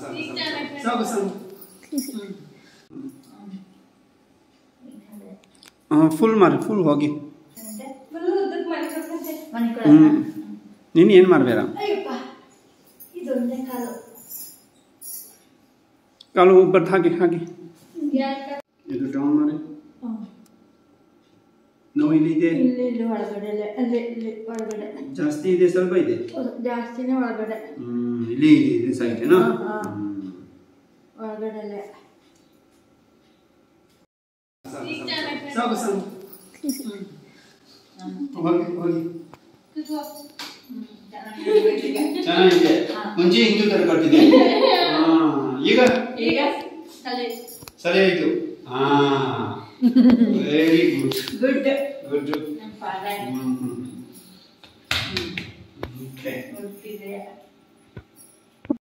ಸಾಕು ಸಾಕು ಫುಲ್ ಮಾರಿ ಫುಲ್ ಹೋಗಿ ನೀನು ಏನು ಮಾಡಬೇಡ ಕಾಲು ಬಟ್ ಹಾಗೆ ಹಾಗೆ ಇದು ಡೌನ್ ಮಾಡಿ ನೋವು ಇಲ್ಲಿದೆ ಜಾಸ್ತಿ ಇದೆ ಸ್ವಲ್ಪ ಇದೆ ಜಾಸ್ತಿನೇ ಒಳಗಡೆ ಇಲ್ಲಿ ಇದೆ ಇದು ಸೈಡ್ನಾ ಒಳಗಡೆ ಸಾಕು ಸಾಕು ಹೋಗಿ ಹೋಗಿ ಚೆನ್ನಾಗಿದೆ ಮುಂಚೆ ಇಂದು ತರ ಕಟ್ಟಿದೆ ಈಗ ಈಗ ಸರಿ ಆಯ್ತು ವೆರಿ ಗುಡ್ ಗುಡ್ ಗುಡ್ ನಮ್ಮ ಫಾದರ್ ಓಕೆ ಗುಡ್ ಇದೆ